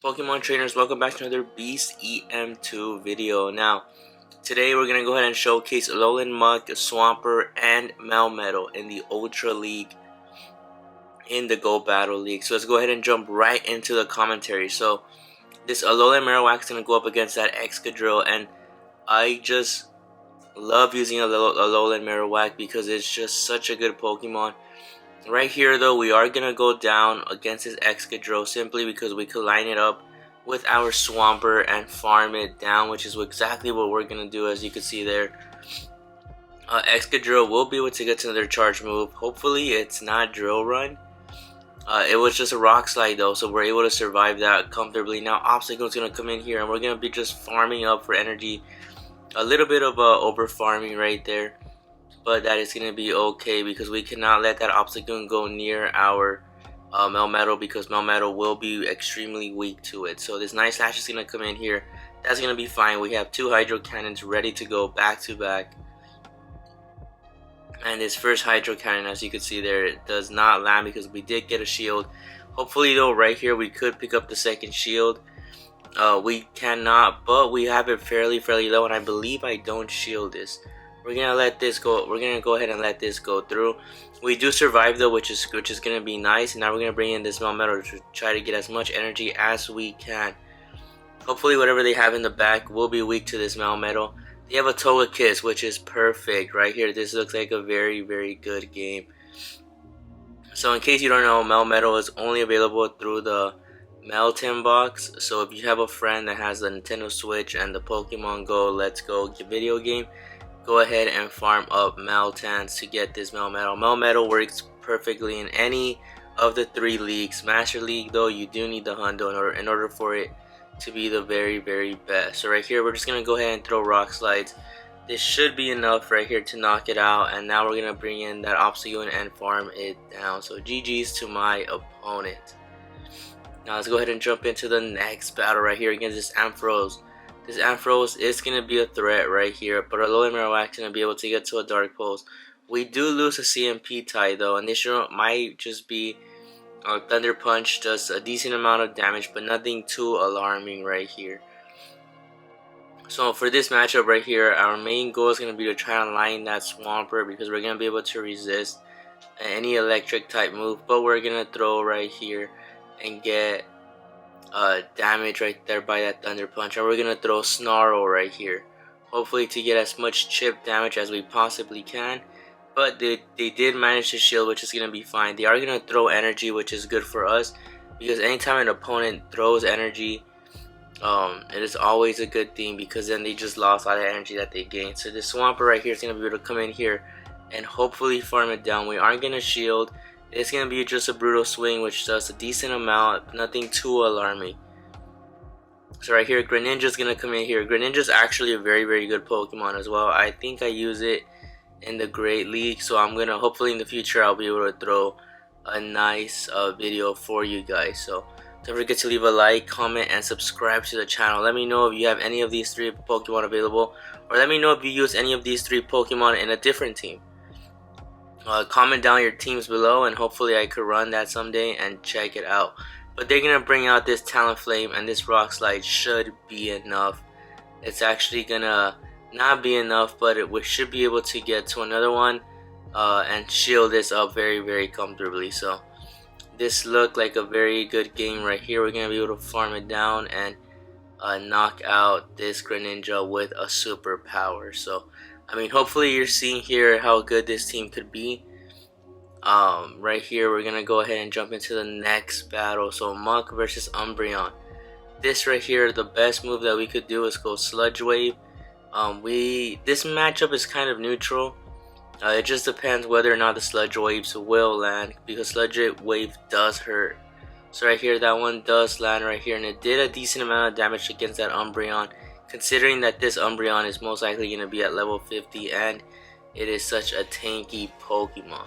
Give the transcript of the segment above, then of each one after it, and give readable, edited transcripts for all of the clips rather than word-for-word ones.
Pokemon trainers, welcome back to another Beast EM2 video. Now, today we're going to go ahead and showcase Alolan Muk, Swampert, and Melmetal in the Ultra League, in the Go Battle League. So let's go ahead and jump right into the commentary. So, this Alolan Marowak is going to go up against that Excadrill, and I just love using Alolan Marowak because it's just such a good Pokemon. Right here though, we are going to go down against his Excadrill simply because we could line it up with our Swampert and farm it down, which is exactly what we're going to do. As you can see there, Excadrill will be able to get to another charge move. Hopefully it's not Drill Run. It was just a Rock Slide though, so we're able to survive that comfortably. Now Obstacle's going to come in here and we're going to be just farming up for energy. A little bit of over farming right there, but that is going to be okay because we cannot let that Obstacle go near our Melmetal, because Melmetal will be extremely weak to it. So this Night Slash is going to come in here. That's going to be fine. We have two Hydro Cannons ready to go back to back. And this first Hydro Cannon, as you can see there, it does not land because we did get a shield. Hopefully though, right here we could pick up the second shield. We cannot, but we have it fairly low, and I believe I don't shield this. We're gonna let this go. We're gonna go ahead and let this go through. We do survive though, which is gonna be nice. And now we're gonna bring in this Melmetal to try to get as much energy as we can. Hopefully, whatever they have in the back will be weak to this Melmetal. They have a Togekiss, which is perfect right here. This looks like a very good game. So in case you don't know, Melmetal is only available through the Melton box. So if you have a friend that has the Nintendo Switch and the Pokemon Go Let's Go video game, go ahead and farm up Meltans to get this Melmetal. Melmetal works perfectly in any of the three leagues. Master League though, you do need the Hundo in order for it to be the very best. So right here we're just gonna go ahead and throw Rock Slides. This should be enough right here to knock it out, and now we're gonna bring in that Obstacle and farm it down. So GG's to my opponent. Now let's go ahead and jump into the next battle right here against this Ampharos. This Ampharos is going to be a threat right here, but our Alolan Marowak is going to be able to get to a Dark Pulse. We do lose a CMP tie though, and this might just be Thunder Punch does a decent amount of damage, but nothing too alarming right here. So for this matchup right here, our main goal is going to be to try and line that Swampert, because we're going to be able to resist any electric type move, but we're going to throw right here and get damage right there by that Thunder Punch. And we're gonna throw Snarl right here, hopefully to get as much chip damage as we possibly can. But they did manage to shield, which is gonna be fine. They are gonna throw energy, which is good for us, because anytime an opponent throws energy, it is always a good thing, because then they just lost all the energy that they gained. So this Swampert right here is gonna be able to come in here and hopefully farm it down. We aren't gonna shield. It's going to be just a Brutal Swing, which does a decent amount, nothing too alarming. So right here, Greninja is going to come in here. Greninja is actually a very good Pokemon as well. I think I use it in the Great League, so I'm going to, hopefully in the future, I'll be able to throw a nice video for you guys. So don't forget to leave a like, comment, and subscribe to the channel. Let me know if you have any of these three Pokemon available, or let me know if you use any of these three Pokemon in a different team. Comment down your teams below, and hopefully I could run that someday and check it out. But they're gonna bring out this Talonflame, and this Rock Slide should be enough. It's actually gonna not be enough, but we should be able to get to another one and shield this up very comfortably. So this looked like a very good game right here. We're gonna be able to farm it down and knock out this Greninja with a superpower. So I mean, hopefully you're seeing here how good this team could be. Right here, we're gonna go ahead and jump into the next battle. So Muk versus Umbreon. This right here, the best move that we could do is go Sludge Wave. This matchup is kind of neutral. It just depends whether or not the Sludge Waves will land, because Sludge Wave does hurt. So right here, that one does land right here, and it did a decent amount of damage against that Umbreon, considering that this Umbreon is most likely going to be at level 50 and it is such a tanky Pokemon.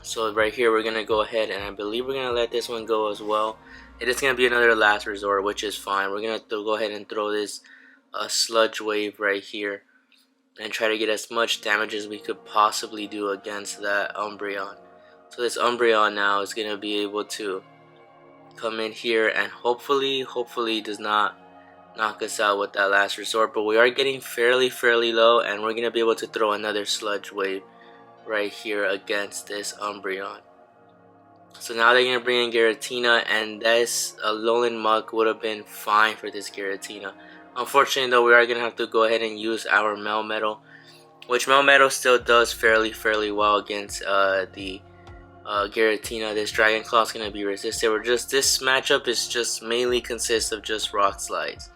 So right here we're going to go ahead, and I believe we're going to let this one go as well. It is going to be another last resort, which is fine. We're going to go ahead and throw this Sludge Wave right here and try to get as much damage as we could possibly do against that Umbreon. So this Umbreon now is going to be able to come in here and hopefully does not knock us out with that last resort. But we are getting fairly low, and we're gonna be able to throw another sludge wave right here against this Umbreon. So now they're gonna bring in Giratina, and this Alolan Muk would have been fine for this Giratina. Unfortunately though, we are gonna have to go ahead and use our Melmetal, which Melmetal still does fairly well against the Giratina. This Dragon Claw is gonna be resisted. This matchup is just mainly consists of just Rock Slides.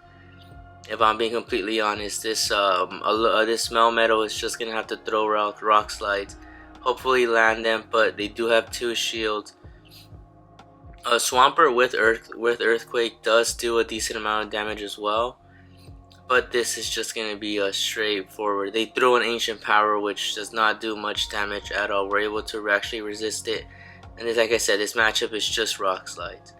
If I'm being completely honest, this Melmetal is just gonna have to throw rock Slides, hopefully land them, but they do have 2 shields. Swampert with Earthquake does do a decent amount of damage as well, but this is just going to be a straightforward. They throw an Ancient Power, which does not do much damage at all. We're able to actually resist it, and like I said, this matchup is just Rock Slides.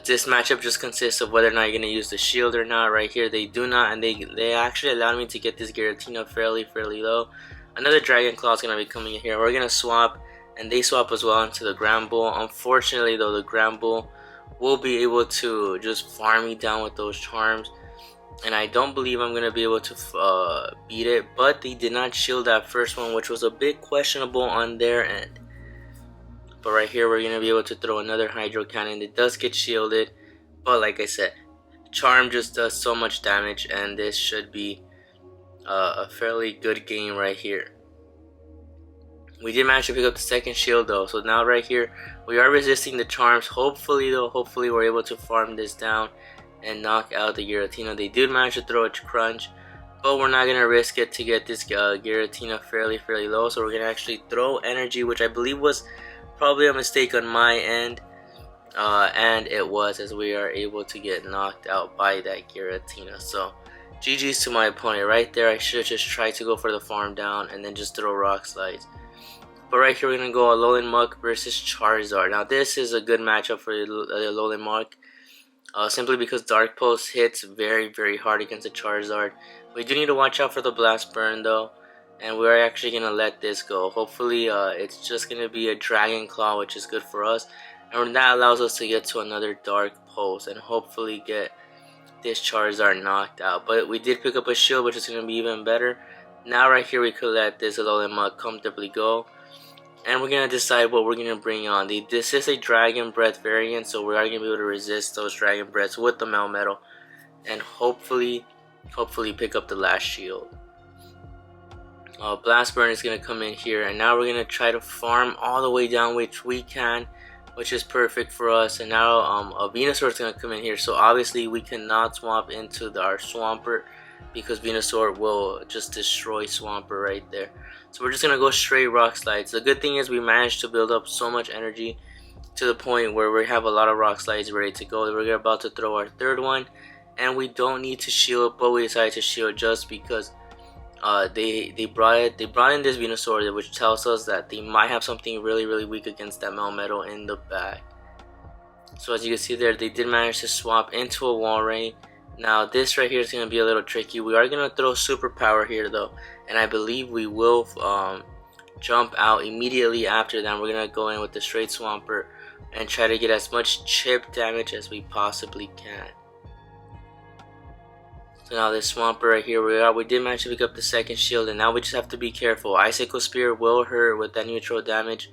This matchup just consists of whether or not you're going to use the shield or not. Right here they do not, and they actually allowed me to get this Giratina fairly low. Another Dragon Claw is going to be coming in here. We're going to swap, and they swap as well into the Granbull. Unfortunately though, the Granbull will be able to just farm me down with those charms, and I don't believe I'm going to be able to beat it. But they did not shield that first one, which was a bit questionable on their end. But right here we're going to be able to throw another Hydro Cannon. It does get shielded, but like I said, Charm just does so much damage, and this should be a fairly good game right here. We did manage to pick up the second shield though, so now right here we are resisting the charms. Hopefully we're able to farm this down and knock out the Giratina. They did manage to throw a crunch, but we're not going to risk it to get this Giratina fairly low, so we're going to actually throw energy, which I believe was probably a mistake on my end, and it was, as we are able to get knocked out by that Giratina. So GG's to my opponent right there. I should have just tried to go for the farm down and then just throw Rock Slides. But right here we're going to go Alolan Muk versus Charizard. Now this is a good matchup for the Alolan Muk, simply because Dark Pulse hits very hard against the Charizard. We do need to watch out for the Blast Burn though, and we're actually going to let this go. Hopefully it's just going to be a Dragon Claw, which is good for us, and that allows us to get to another Dark Pulse and hopefully get this Charizard knocked out. But we did pick up a shield, which is going to be even better. Now right here we could let this Alolan Muk comfortably go, and we're going to decide what we're going to bring on. This is a Dragon Breath variant, so we are going to be able to resist those Dragon Breaths with the Melmetal, and hopefully pick up the last shield. Blast Burn is going to come in here, and now we're going to try to farm all the way down, which we can, which is perfect for us. And now a Venusaur is going to come in here, so obviously we cannot swap into our Swampert, because Venusaur will just destroy Swampert right there. So we're just going to go straight Rock Slides. The good thing is we managed to build up so much energy to the point where we have a lot of Rock Slides ready to go. We're about to throw our third one, and we don't need to shield, but we decided to shield just because they brought in this Venusaur, which tells us that they might have something really weak against that Melmetal in the back. So as you can see there, they did manage to swap into a Walrein. Now this right here is going to be a little tricky. We are going to throw Super Power here though, and I believe we will jump out immediately after that. We're going to go in with the straight Swampert and try to get as much chip damage as we possibly can. So now this Swampert right here, we did manage to pick up the second shield, and now we just have to be careful. Icicle Spear will hurt with that neutral damage.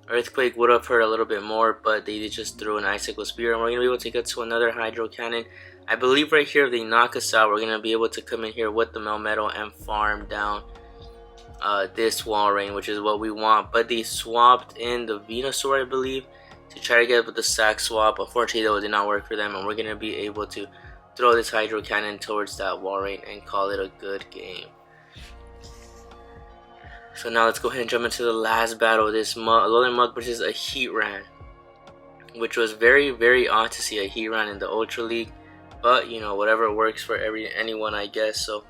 Earthquake would have hurt a little bit more, but they just threw an Icicle Spear, and we're going to be able to get to another Hydro Cannon. I believe right here if they knock us out, we're going to be able to come in here with the Melmetal and farm down this Walrein, which is what we want. But they swapped in the Venusaur, I believe, to try to get with the Sack Swap. Unfortunately though, it did not work for them, and we're going to be able to throw this Hydro Cannon towards that Walrein and call it a good game. So now let's go ahead and jump into the last battle. This Alolan Muk versus a Heatran, which was very odd to see a Heatran in the Ultra League, but you know, whatever works for anyone, I guess. So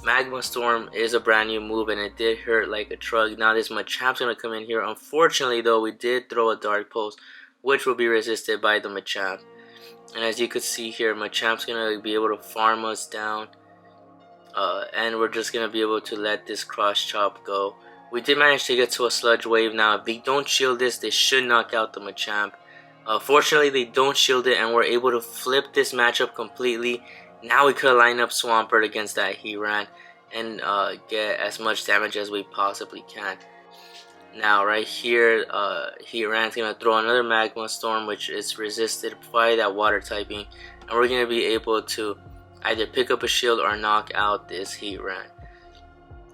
Magma Storm is a brand new move, and it did hurt like a truck. Now this Machamp's gonna come in here. Unfortunately though, we did throw a Dark Pulse, which will be resisted by the Machamp. And as you could see here, Machamp's gonna be able to farm us down, and we're just gonna be able to let this Cross Chop go. We did manage to get to a Sludge Wave. Now if they don't shield this, they should knock out the Machamp, Fortunately, they don't shield it, and we're able to flip this matchup completely. Now we could line up Swampert against that Heatran and get as much damage as we possibly can. Now right here, Heatran's gonna throw another Magma Storm, which is resisted by that water typing, and we're gonna be able to either pick up a shield or knock out this Heatran.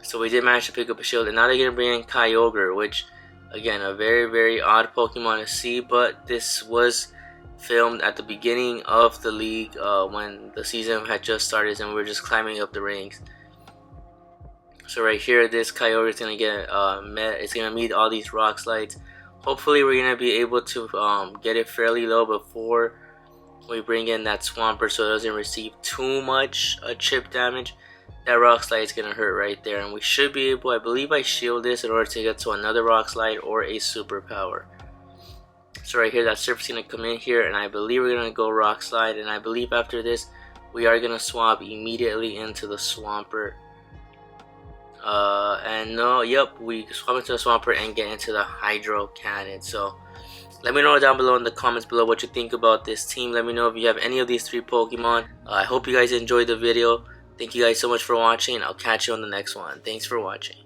So we did manage to pick up a shield, and now they're gonna bring in Kyogre, which again, a very odd Pokemon to see, but this was filmed at the beginning of the league when the season had just started and we were just climbing up the ranks. So right here, this Kyogre is gonna get it's gonna meet all these rock slides. Hopefully we're gonna be able to get it fairly low before we bring in that Swampert so it doesn't receive too much chip damage. That rock slide is gonna hurt right there, and we should be able, I believe I shield this in order to get to another rock slide or a superpower. So right here, that surf is gonna come in here, and I believe we're gonna go rock slide, and I believe after this we are gonna swap immediately into the Swampert. And no, yep, we swap into the Swampert and get into the Hydro Cannon. So let me know down below in the comments below what you think about this team. Let me know if you have any of these 3 Pokemon. I hope you guys enjoyed the video. Thank you guys so much for watching. I'll catch you on the next one. Thanks for watching.